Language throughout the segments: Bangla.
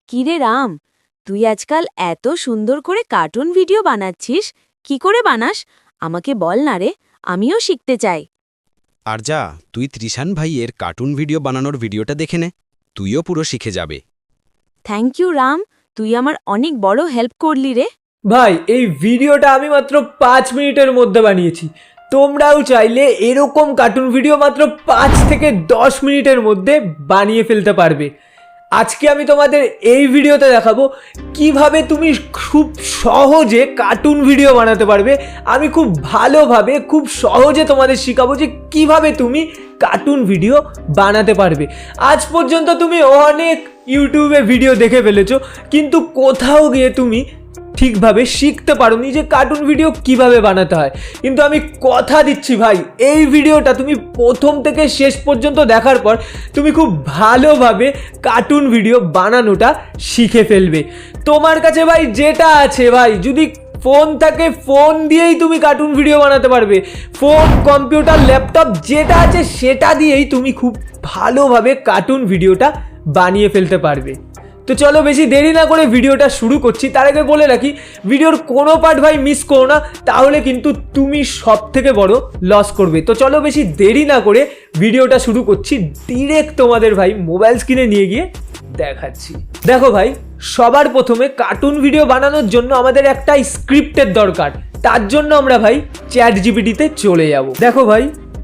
কিরে রাম, তুই আজকাল এত সুন্দর করে কার্টুন ভিডিও বানাচ্ছিস, কি করে বানাস? আমাকে বল না রে, আমিও শিখতে চাই। আর যা, তুই ত্রিশান ভাইয়ের কার্টুন ভিডিও বানানোর ভিডিওটা দেখে নে, তুইও পুরো শিখে যাবে। থ্যাংক ইউ রাম, তুই আমার অনেক বড় হেল্প করলি রে। ভাই এই ভিডিওটা আমি মাত্র 5 মিনিটের মধ্যে বানিয়েছি। তোমরাও চাইলে এরকম কার্টুন ভিডিও মাত্র 5 থেকে 10 মিনিটের মধ্যে বানিয়ে ফেলতে পারবে। আজকে আমি তোমাদের এই ভিডিওতে দেখাবো কিভাবে তুমি খুব সহজে কার্টুন ভিডিও বানাতে পারবে। আমি খুব ভালোভাবে খুব সহজে তোমাদের শেখাবো যে কিভাবে তুমি কার্টুন ভিডিও বানাতে পারবে। আজ পর্যন্ত তুমি অনেক ইউটিউবে ভিডিও দেখে ফেলেছো, কিন্তু কোথাও গিয়ে তুমি ঠিকভাবে শিখতে পারোনি যে কার্টুন ভিডিও কিভাবে বানাতে হয়। কিন্তু আমি কথা দিচ্ছি ভাই, এই ভিডিওটা তুমি প্রথম থেকে শেষ পর্যন্ত দেখার পর তুমি খুব ভালোভাবে কার্টুন ভিডিও বানানোটা শিখে ফেলবে। তোমার কাছে ভাই যেটা আছে, ভাই যদি ফোন থাকে ফোন দিয়েই তুমি কার্টুন ভিডিও বানাতে পারবে। ফোন, কম্পিউটার, ল্যাপটপ যেটা আছে সেটা দিয়েই তুমি খুব ভালোভাবে কার্টুন ভিডিওটা বানিয়ে ফেলতে পারবে। তো চলো বেশি দেরি না করে ভিডিওটা শুরু করছি। তার আগে বলে রাখি, ভিডিওর কোনো পার্ট ভাই মিস করো না, তাহলে কিন্তু তুমি সব থেকে বড় লস করবে। তো চলো বেশি দেরি না করে ভিডিওটা শুরু করছি। ডিরেক্ট তোমাদের ভাই মোবাইল স্ক্রিনে নিয়ে গিয়ে দেখাচ্ছি। দেখো ভাই, সবার প্রথমে কার্টুন ভিডিও বানানোর জন্য আমাদের একটা স্ক্রিপ্টের দরকার। তার জন্য আমরা ভাই চ্যাট জিপিটিতে চলে যাব। দেখো ভাই,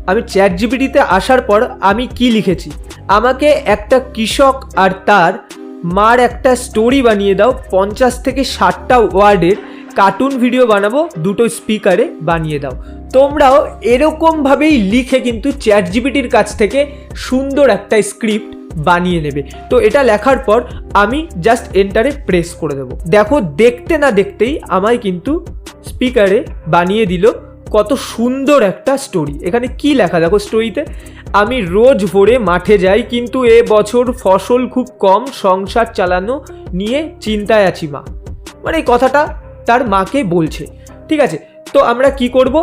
আমি চ্যাট জিপিটিতে আসার পর আমি কি লিখেছি, আমাকে একটা কৃষক আর তার মার একটা স্টোরি বানিয়ে দাও, 50 থেকে 60টা ওয়ার্ডের কার্টুন ভিডিও বানাবো, দুটো স্পিকারে বানিয়ে দাও। তোমরাও এরকমভাবেই লিখে কিন্তু চ্যাট জিপিটির কাছ থেকে সুন্দর একটা স্ক্রিপ্ট বানিয়ে নেবে। তো এটা লেখার পর আমি জাস্ট এন্টারে প্রেস করে দেবো। দেখো, দেখতে না দেখতেই আমায় কিন্তু স্পিকারে বানিয়ে দিল কত সুন্দর একটা স্টোরি। এখানে কি লেখা দেখো স্টোরিতে, আমি রোজ ভোরে মাঠে যাই, কিন্তু এ বছর ফসল খুব কম, সংসার চালানো নিয়ে চিন্তায় আছি মা। মানে এই কথাটা তার মাকে বলছে। ঠিক আছে, তো আমরা কি করব,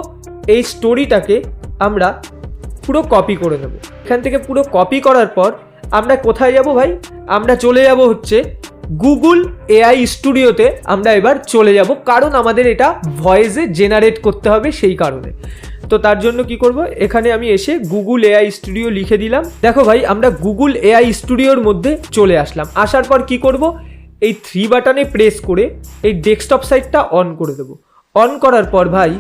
এই স্টোরিটাকে আমরা পুরো কপি করে নেব। এখান থেকে পুরো কপি করার পর আমরা কোথায় যাব ভাই, আমরা চলে যাব হচ্ছে গুগল এআই স্টুডিওতে। আমরা এবার চলে যাব, কারণ আমাদের এটা ভয়েসে জেনারেট করতে হবে, সেই কারণে। তো তার জন্য কি করব, এখানে আমি এসে গুগল এআই স্টুডিও লিখে দিলাম। দেখো ভাই, আমরা গুগল এআই স্টুডিওর মধ্যে চলে আসলাম। আসার পর কি করব, এই 3 বাটনে প্রেস করে এই ডেস্কটপ সাইটটা অন করে দেবো। অন করার পর ভাই,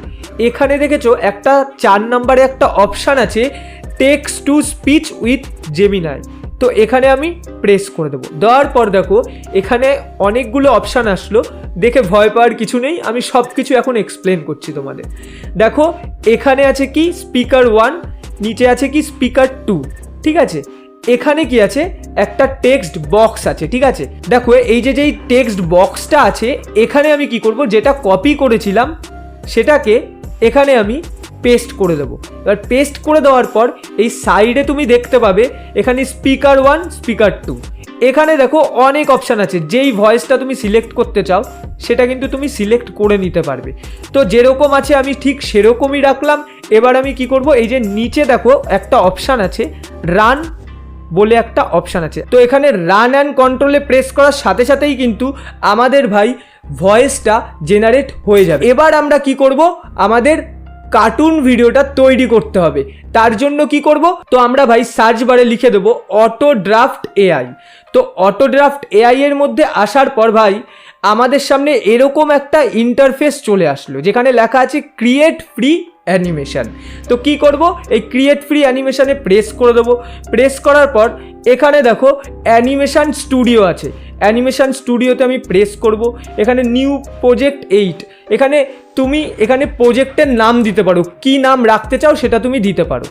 এখানে দেখেছো একটা 4 নম্বরে একটা অপশান আছে, text to speech with Gemini. তো এখানে আমি প্রেস করে দেবো। দেওয়ার পর দেখো এখানে অনেকগুলো অপশান আসলো, দেখে ভয় পাওয়ার কিছু নেই, আমি সব কিছু এখন এক্সপ্লেন করছি তোমাদের। দেখো এখানে আছে কি স্পিকার 1, নিচে আছে কি স্পিকার 2। ঠিক আছে, এখানে কি আছে, একটা টেক্সট বক্স আছে। ঠিক আছে, দেখো এই যেই টেক্সট বক্সটা আছে, এখানে আমি কি করব, যেটা কপি করেছিলাম সেটাকে এখানে আমি পেস্ট করে দেবো। এবার পেস্ট করে দেওয়ার পর এই সাইডে তুমি দেখতে পাবে এখানে স্পিকার 1, স্পিকার 2। এখানে দেখো অনেক অপশান আছে, যেই ভয়েসটা তুমি সিলেক্ট করতে চাও সেটা কিন্তু তুমি সিলেক্ট করে নিতে পারবে। তো যেরকম আছে আমি ঠিক সেরকমই রাখলাম। এবার আমি কি করব, এই যে নিচে দেখো একটা অপশান আছে রান বলে একটা অপশান আছে, তো এখানে রান অ্যান্ড কন্ট্রোলে প্রেস করার সাথে সাথেই কিন্তু আমাদের ভাই ভয়েসটা জেনারেট হয়ে যাবে। এবার আমরা কি করব, আমাদের কার্টুন ভিডিওটা তৈরি করতে হবে। তার জন্য কি করব, তো আমরা ভাই সার্চ বারে লিখে দেবো অটো ড্রাফট এআই। তো অটো ড্রাফট এআই এর মধ্যে আসার পর ভাই আমাদের সামনে এরকম একটা ইন্টারফেস চলে আসলো, যেখানে লেখা আছে ক্রিয়েট ফ্রি অ্যানিমেশন। তো কি করব, এই ক্রিয়েট ফ্রি অ্যানিমেশনে প্রেস করে দেবো। প্রেস করার পর এখানে দেখো অ্যানিমেশন স্টুডিও আছে, অ্যানিমেশন স্টুডিওতে আমি প্রেস করব। এখানে নিউ প্রজেক্ট 8, এখানে তুমি এখানে প্রজেক্টের নাম দিতে পারো, কি নাম রাখতে চাও সেটা তুমি দিতে পারো।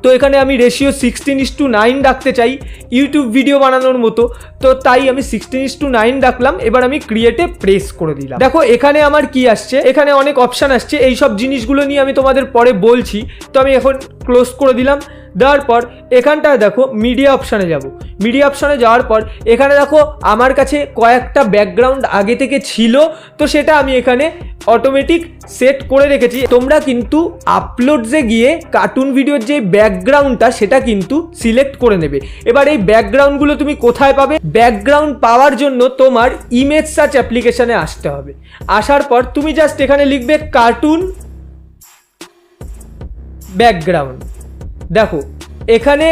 তো এখানে আমি রেশিও 16:9 রাখতে চাই, ইউটিউব ভিডিও বানানোর মতো, তো তাই আমি 16:9 রাখলাম। এবার আমি ক্রিয়েটে প্রেস করে দিলাম। দেখো এখানে আমার কি আসছে, এখানে অনেক অপশান আসছে, এই সব জিনিসগুলো নিয়ে আমি তোমাদের পরে বলছি। তো আমি এখন ক্লোজ করে দিলাম। দেওয়ার পর এখানটায় দেখো মিডিয়া অপশানে যাব। মিডিয়া অপশানে যাওয়ার পর এখানে দেখো আমার কাছে কয়েকটা ব্যাকগ্রাউন্ড আগে থেকে ছিল, তো সেটা আমি এখানে অটোমেটিক সেট করে রেখেছি। তোমরা কিন্তু আপলোডসে গিয়ে কার্টুন ভিডিওর যে ব্যাকগ্রাউন্ডটা সেটা কিন্তু সিলেক্ট করে নেবে। এবার এই ব্যাকগ্রাউন্ডগুলো তুমি কোথায় পাবে? ব্যাকগ্রাউন্ড পাওয়ার জন্য তোমার ইমেজ সার্চ অ্যাপ্লিকেশানে আসতে হবে। আসার পর তুমি জাস্ট এখানে লিখবে কার্টুন ব্যাকগ্রাউন্ড। দেখো এখানে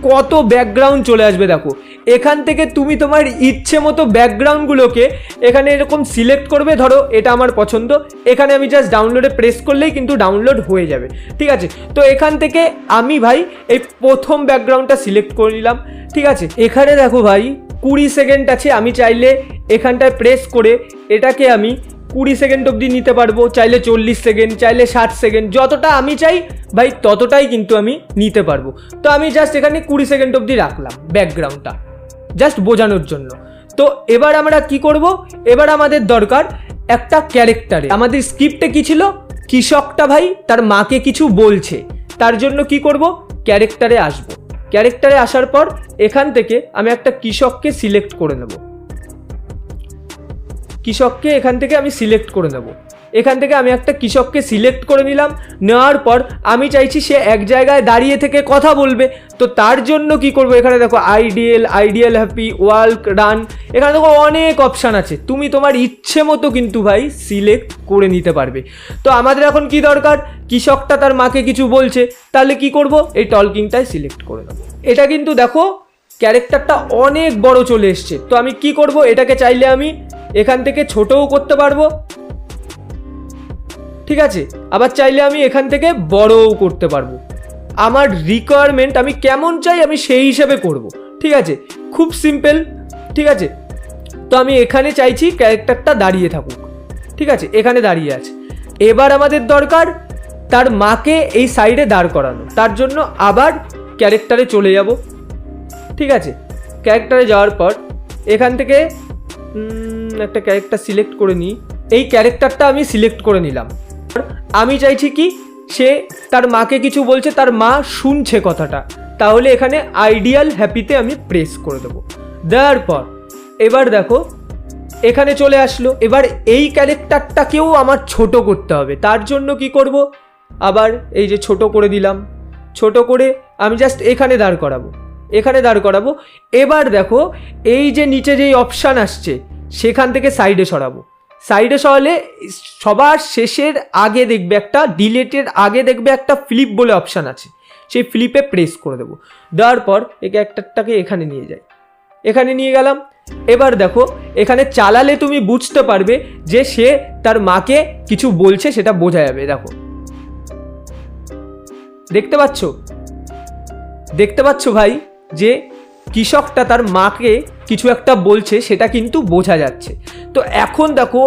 কত ব্যাকগ্রাউন্ড চলে আসবে। দেখো এখান থেকে তুমি তোমার ইচ্ছে মতো ব্যাকগ্রাউন্ডগুলোকে এখানে এরকম সিলেক্ট করবে। ধরো এটা আমার পছন্দ, এখানে আমি জাস্ট ডাউনলোডে প্রেস করলেই কিন্তু ডাউনলোড হয়ে যাবে, ঠিক আছে। তো এখান থেকে আমি ভাই এই প্রথম ব্যাকগ্রাউন্ডটা সিলেক্ট করে নিলাম, ঠিক আছে। এখানে দেখো ভাই 20 সেকেন্ড আছে, আমি চাইলে এখানটায় প্রেস করে এটাকে আমি 20 সেকেন্ড অবধি নিতে পারবো, চাইলে 40 সেকেন্ড, চাইলে 60 সেকেন্ড, যতটা আমি চাই ভাই ততটাই কিন্তু আমি নিতে পারবো। তো আমি জাস্ট এখানে 20 সেকেন্ড অবধি রাখলাম ব্যাকগ্রাউন্ডটা, জাস্ট বোঝানোর জন্য। তো এবার আমরা কি করব? এবার আমাদের দরকার একটা ক্যারেক্টারে। আমাদের স্ক্রিপ্টে কি ছিল? কৃষকটা ভাই তার মাকে কিছু বলছে, তার জন্য কি করব? ক্যারেক্টারে আসব। ক্যারেক্টারে আসার পর এখান থেকে আমি একটা কৃষককে সিলেক্ট করে নেব। কৃষককে এখান থেকে আমি সিলেক্ট করে নেব। এখান থেকে আমি একটা কৃষককে সিলেক্ট করে নিলাম। নেওয়ার পর আমি চাইছি সে এক জায়গায় দাঁড়িয়ে থেকে কথা বলবে। তো তার জন্য কি করব? এখানে দেখো আইডিয়াল হ্যাপি, ওয়ার্ক, রান, এখানে দেখো অনেক অপশান আছে। তুমি তোমার ইচ্ছে মতো কিন্তু ভাই সিলেক্ট করে নিতে পারবে। তো আমাদের এখন কি দরকার? কৃষকটা তার মাকে কিছু বলছে, তাহলে কি করব? এই টলকিংটাই সিলেক্ট করে নেব। এটা কিন্তু দেখো ক্যারেক্টারটা অনেক বড় চলে এসছে। তো আমি কি করব? এটাকে চাইলে আমি এখান থেকে ছোটও করতে পারবো, ঠিক আছে। আবার চাইলে আমি এখান থেকে বড়ও করতে পারবো। আমার রিকোয়ারমেন্ট আমি কেমন চাই আমি সেই হিসেবে করব, ঠিক আছে। খুব সিম্পল, ঠিক আছে। তো আমি এখানে চাইছি ক্যারেক্টারটা দাঁড়িয়ে থাকুক, ঠিক আছে, এখানে দাঁড়িয়ে আছে। এবার আমাদের দরকার তার মাকে এই সাইডে দাঁড় করানো। তার জন্য আবার ক্যারেক্টারে চলে যাব, ঠিক আছে। ক্যারেক্টারে যাওয়ার পর এখান থেকে একটা ক্যারেক্টার সিলেক্ট করে নিই। এই ক্যারেক্টারটা আমি সিলেক্ট করে নিলাম। আমি চাইছি কি সে তার মাকে কিছু বলছে, তার মা শুনছে কথাটা, তাহলে এখানে আইডিয়াল হ্যাপিতে আমি প্রেস করে দেবো। দেওয়ার পর এবার দেখো এখানে চলে আসলো। এবার এই ক্যারেক্টারটাকেও আমার ছোট করতে হবে। তার জন্য কি করব? আবার এই যে ছোট করে দিলাম। ছোট করে আমি জাস্ট এখানে দাঁড় করাবো, এখানে দাঁড় করাবো। এবার দেখো এই যে নিচে যেই অপশান আসছে সেখান থেকে সাইডে সরাবো। সাইডে সরালে সবার শেষের আগে দেখবে একটা ডিলেটের আগে দেখবে একটা ফ্লিপ বলে অপশান আছে, সেই ফ্লিপে প্রেস করে দেবো। দেওয়ার পর এই ক্যারেক্টারটাকে এখানে নিয়ে যাই, এখানে নিয়ে গেলাম। এবার দেখো এখানে চালালে তুমি বুঝতে পারবে যে সে তার মাকে কিছু বলছে, সেটা বোঝা যাবে। দেখো দেখতে পাচ্ছ ভাই যে কৃষকটা তার মাকে কিছু একটা বলছে, সেটা কিন্তু বোঝা যাচ্ছে। তো এখন দেখো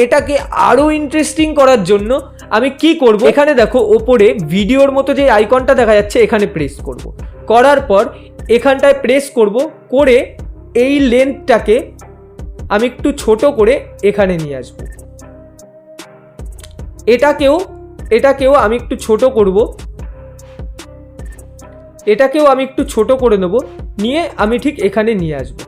এটাকে আরো ইন্টারেস্টিং করার জন্য আমি কি করব? এখানে দেখো ওপরে ভিডিওর মতো যে আইকনটা দেখা যাচ্ছে এখানে প্রেস করব। করার পর এখানটায় প্রেস করব, করে এই লেন্থটাকে আমি একটু ছোট করে এখানে নিয়ে আসব। এটাকেও আমি একটু ছোট করব, এটাকেও আমি একটু ছোট করে নেব, নিয়ে আমি ঠিক এখানে নিয়ে আসব।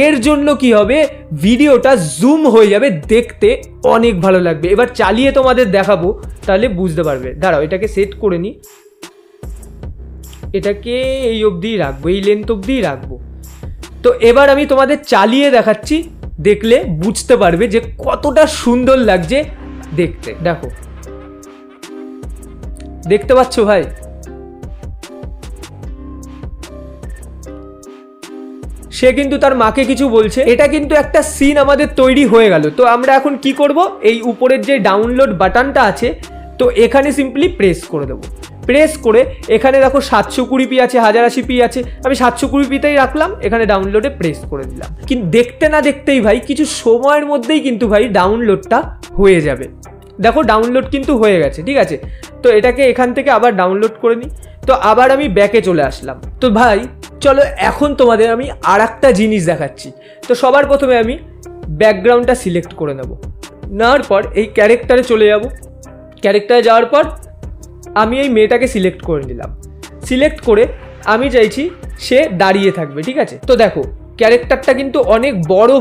এর জন্য কি হবে? ভিডিওটা জুম হয়ে যাবে, দেখতে অনেক ভালো লাগবে। এবার চালিয়ে তোমাদের দেখাবো, তাহলে বুঝতে পারবে। দাঁড়াও এটাকে সেট করে নিই, এটাকে এই অবধিই রাখবো, এই লেন্থ অবধিই রাখবো। তো এবার আমি তোমাদের চালিয়ে দেখাচ্ছি, দেখলে বুঝতে পারবে যে কতটা সুন্দর লাগছে দেখতে। দেখো দেখতে পাচ্ছ ভাই? সে কিন্তু তার মাকে কিছু বলছে। এটা কিন্তু একটা সিন আমাদের তৈরি হয়ে গেল। তো আমরা এখন কি করব? এই উপরের যে ডাউনলোড বাটনটা আছে, তো এখানে সিম্পলি প্রেস করে দেবো। প্রেস করে এখানে দেখো 720p আছে, 1080p আছে, আমি 720pতেই রাখলাম। এখানে ডাউনলোডে প্রেস করে দিলাম। কিন্তু দেখতে না দেখতেই ভাই কিছু সময়ের মধ্যেই কিন্তু ভাই ডাউনলোডটা হয়ে যাবে। দেখো ডাউনলোড কিন্তু হয়ে গেছে, ঠিক আছে। তো এটাকে এখান থেকে আবার ডাউনলোড করে নিই। তো আবার আমি ব্যাকে চলে আসলাম। তো ভাই চলো এখন তোমাদের আমি আর একটা জিনিস দেখাচ্ছি। তো সবার প্রথমে আমি ব্যাকগ্রাউন্ডটা সিলেক্ট করে নেব। নেওয়ার পর এই ক্যারেক্টারে চলে যাব। ক্যারেক্টারে যাওয়ার পর আমি এই মেয়েটাকে সিলেক্ট করে নিলাম। সিলেক্ট করে আমি চাইছি সে দাঁড়িয়ে থাকবে, ঠিক আছে? তো দেখো ক্যারেক্টারটা কিন্তু অনেক বড়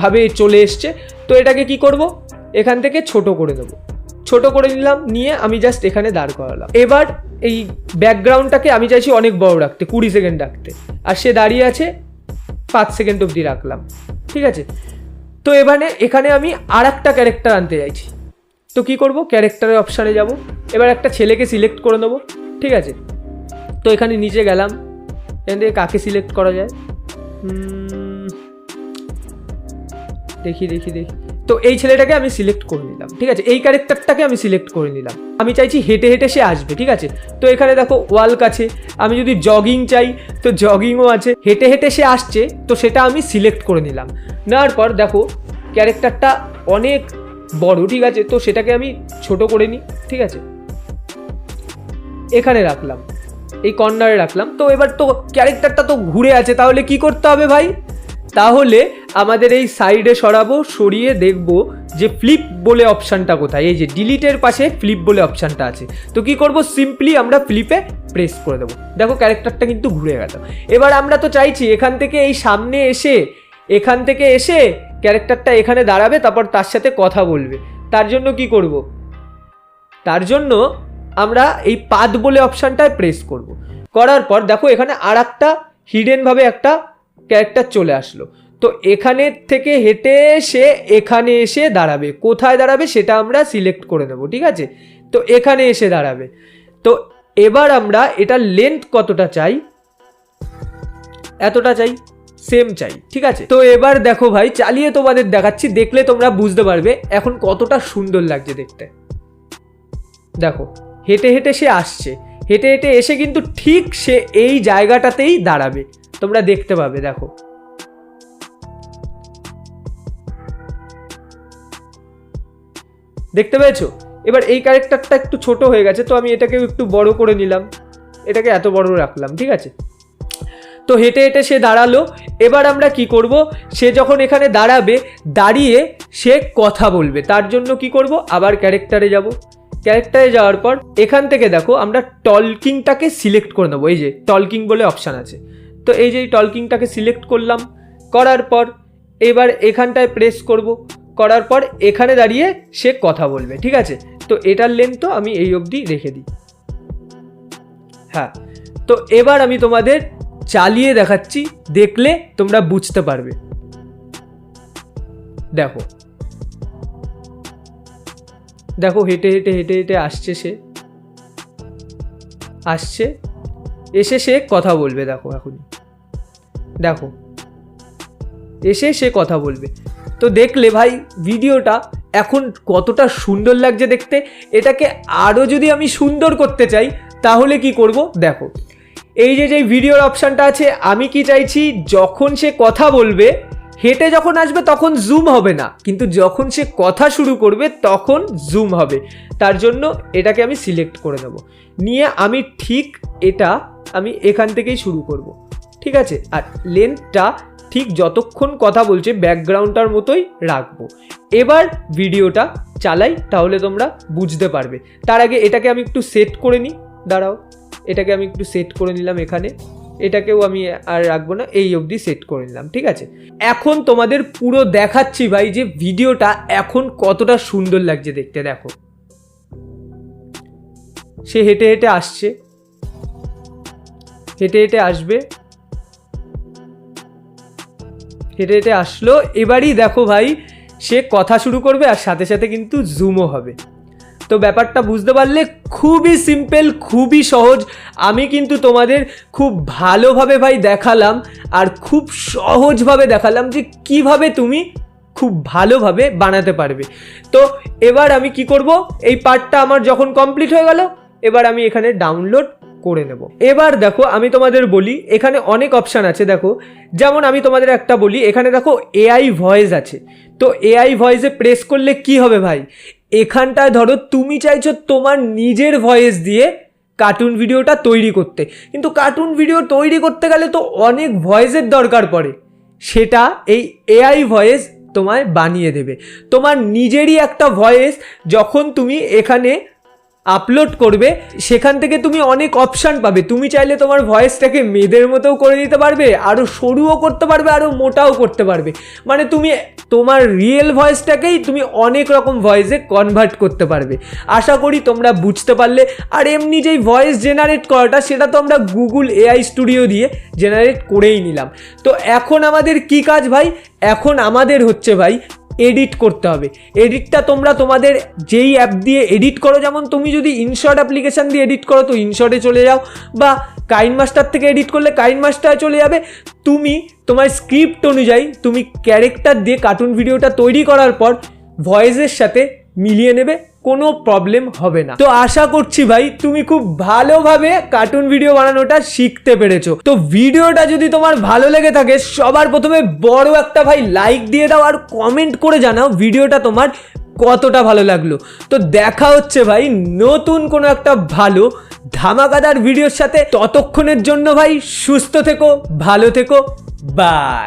ভাবে চলে এসছে। তো এটাকে কি করব, এখান থেকে ছোট করে দেবো, ছোট করে নিলাম, নিয়ে আমি জাস্ট এখানে দাঁড় করালাম। এবার এই ব্যাকগ্রাউন্ডটাকে আমি চাইছি অনেক বড় রাখতে, 20 সেকেন্ড রাখতে, আর সে দাঁড়িয়ে আছে 5 সেকেন্ড অবধি রাখলাম, ঠিক আছে? তো এখানে আমি আর একটা ক্যারেক্টার আনতে চাইছি। তো কি করব, ক্যারেক্টারের অপশানে যাব, এবার একটা ছেলেকে সিলেক্ট করে নেবো, ঠিক আছে? তো এখানে নিচে গেলাম, এখান থেকে কাকে সিলেক্ট করা যায়, দেখি। তো এই ছেলেটাকে আমি সিলেক্ট করে নিলাম, ঠিক আছে? এই ক্যারেক্টারটাকে আমি সিলেক্ট করে নিলাম। আমি চাইছি হেঁটে হেঁটে সে আসবে, ঠিক আছে? তো এখানে দেখো ওয়াল্ক আছে, আমি যদি জগিং চাই তো জগিংও আছে, হেঁটে হেঁটে সে আসছে, তো সেটা আমি সিলেক্ট করে নিলাম। নেওয়ার পর দেখো ক্যারেক্টারটা অনেক বড়, ঠিক আছে? তো সেটাকে আমি ছোট করে নিই, ঠিক আছে? এখানে রাখলাম, এই কর্নারে রাখলাম। তো এবার তো ক্যারেক্টারটা তো ঘুরে আছে, তাহলে কি করতে হবে ভাই? তাহলে আমাদের এই সাইডে সরাবো, সরিয়ে দেখবো যে ফ্লিপ বলে অপশানটা কোথায়। এই যে ডিলিটের পাশে ফ্লিপ বলে অপশানটা আছে। তো কি করব, সিম্পলি আমরা ফ্লিপে প্রেস করে দেবো। দেখো ক্যারেক্টারটা কিন্তু ঘুরে গেল। এবার আমরা তো চাইছি এখান থেকে এই সামনে এসে ক্যারেক্টারটা এখানে দাঁড়াবে, তারপর তার সাথে কথা বলবে। তার জন্য কি করব, তার জন্য আমরা এই পাথ বলে অপশানটায় প্রেস করব। করার পর দেখো এখানে আর একটা হিডেনভাবে একটা ক্যারেক্টার চলে আসলো। তো এখানে থেকে হেঁটে সে এখানে এসে দাঁড়াবে। কোথায় দাঁড়াবে সেটা আমরা সিলেক্ট করে নেব, ঠিক আছে? তো এখানে এসে দাঁড়াবে। তো এবার আমরা এটার লেন্থ কতটা চাই, এতটা চাই, সেম চাই, ঠিক আছে? তো এবার দেখো ভাই, চালিয়ে তোমাদের দেখাচ্ছি, দেখলে তোমরা বুঝতে পারবে এখন কতটা সুন্দর লাগছে দেখতে। দেখো হেঁটে হেঁটে সে আসছে, হেঁটে হেঁটে এসে কিন্তু ঠিক সে এই জায়গাটাতেই দাঁড়াবে, তোমরা দেখতে পাবে। দেখো দেখতে পেয়েছো? এবার এই ক্যারেক্টারটা একটু ছোট হয়ে গেছে, তো আমি এটাকেও একটু বড় করে নিলাম, এটাকে এত বড় রাখলাম, ঠিক আছে? তো হেঁটে হেঁটে সে দাঁড়ালো। এবার আমরা কি করব, সে যখন এখানে দাঁড়াবে, দাঁড়িয়ে সে কথা বলবে। তার জন্য কি করব, আবার ক্যারেক্টারে যাব। ক্যারেক্টারে যাওয়ার পর এখান থেকে দেখো আমরা টলকিংটাকে সিলেক্ট করে নেবো। এই যে টলকিং বলে অপশান আছে, তো এই যে টলকিংটাকে সিলেক্ট করলাম। করার পর এবার এখানটায় প্রেস করব, করার পর এখানে দাঁড়িয়ে সে কথা বলবে, ঠিক আছে? তো এটার লেন্থ আমি এই অবধি রেখে দিই। হ্যাঁ, তো এবার আমি তোমাদের চালিয়ে দেখাচ্ছি, দেখলে তোমরা বুঝতে পারবে। দেখো দেখো হেঁটে হেঁটে হেঁটে হেঁটে আসছে, এসে সে কথা বলবে। দেখো এখনই দেখো এসে সে কথা বলবে। তো দেখলে ভাই ভিডিওটা এখন কতটা সুন্দর লাগছে দেখতে। এটাকে আরও যদি আমি সুন্দর করতে চাই তাহলে কি করব, দেখো এই যে ভিডিওর অপশানটা আছে, আমি কি চাইছি, যখন সে কথা বলবে, হেঁটে যখন আসবে তখন জুম হবে না, কিন্তু যখন সে কথা শুরু করবে তখন জুম হবে। তার জন্য এটাকে আমি সিলেক্ট করে নেব, নিয়ে আমি ঠিক এটা আমি এখান থেকেই শুরু করব, ঠিক আছে? আর লেন্থটা ঠিক যতক্ষণ কথা বলছে ব্যাকগ্রাউন্ডটার মতোই রাখবো। এবার ভিডিওটা চালাই, তাহলে তোমরা বুঝতে পারবে। তার আগে এটাকে আমি একটু সেট করে নিই, দাঁড়াও, এটাকে আমি একটু সেট করে নিলাম এখানে, এটাকেও আমি আর রাখবো না, এই অবধি সেট করে নিলাম, ঠিক আছে? এখন তোমাদের পুরো দেখাচ্ছি ভাই যে ভিডিওটা এখন কতটা সুন্দর লাগছে দেখতে। দেখো সে হেঁটে হেঁটে আসছে, হেঁটে হেঁটে আসবে, হেঁটে হেঁটে আসলো। এবারই দেখো ভাই সে কথা শুরু করবে, আর সাথে সাথে কিন্তু জুমও হবে। তো ব্যাপারটা বুঝতে পারলে খুবই সিম্পল, খুবই সহজ। আমি কিন্তু তোমাদের খুব ভালোভাবে ভাই দেখালাম, আর খুব সহজভাবে দেখালাম যে কিভাবে তুমি খুব ভালোভাবে বানাতে পারবে। তো এবার আমি কি করব, এই পার্টটা আমার যখন কমপ্লিট হয়ে গেল, এবার আমি এখানে ডাউনলোড করে নেব। এবার দেখো আমি তোমাদের বলি, এখানে অনেক অপশান আছে। দেখো যেমন আমি তোমাদের একটা বলি, এখানে দেখো এআই ভয়েস আছে। তো এআই ভয়েসে প্রেস করলে কি হবে ভাই, এখানটায় ধরো তুমি চাইছো তোমার নিজের ভয়েস দিয়ে কার্টুন ভিডিওটা তৈরি করতে, কিন্তু কার্টুন ভিডিও তৈরি করতে গেলে তো অনেক ভয়েসের দরকার পড়ে, সেটা এই এআই ভয়েস তোমায় বানিয়ে দেবে। তোমার নিজেরই একটা ভয়েস যখন তুমি এখানে আপলোড করবে সেখান থেকে তুমি অনেক অপশান পাবে। তুমি চাইলে তোমার ভয়েসটাকে মেয়েদের মতোও করে দিতে পারবে, আরও সরুও করতে পারবে, আরও মোটাও করতে পারবে। মানে তুমি তোমার রিয়েল ভয়েসটাকেই তুমি অনেক রকম ভয়েসে কনভার্ট করতে পারবে। আশা করি তোমরা বুঝতে পারলে। আর এমনি যেই ভয়েস জেনারেট করাটা সেটা তো আমরা গুগল এআই স্টুডিও দিয়ে জেনারেট করেই নিলাম। তো এখন আমাদের কি কাজ ভাই? এখন আমাদের হচ্ছে ভাই এডিট করতে হবে। এডিটটা তোমরা তোমাদের যেই অ্যাপ দিয়ে এডিট করো, যেমন তুমি যদি ইনশর্ট অ্যাপ্লিকেশান দিয়ে এডিট করো তো ইনশর্টে চলে যাও, বা কাইনমাস্টার থেকে এডিট করলে কাইনমাস্টারে চলে যাবে। তুমি তোমার স্ক্রিপ্ট অনুযায়ী তুমি ক্যারেক্টার দিয়ে কার্টুন ভিডিওটা তৈরি করার পর ভয়েসের সাথে মিলিয়ে নেবে, কোনো প্রবলেম হবে না। তো আশা করছি ভাই তুমি খুব ভালোভাবে কার্টুন ভিডিও বানানোটা শিখতে পেরেছো। তো ভিডিওটা যদি তোমার ভালো লেগে থাকে সবার প্রথমে বড় একটা ভাই লাইক দিয়ে দাও, আর কমেন্ট করে জানাও ভিডিওটা তোমার কতটা ভালো লাগলো। তো দেখা হচ্ছে ভাই নতুন কোনো একটা ভালো ধামাকাদার ভিডিওর সাথে। ততক্ষণের জন্য ভাই সুস্থ থেকো, ভালো থেকো, বাই।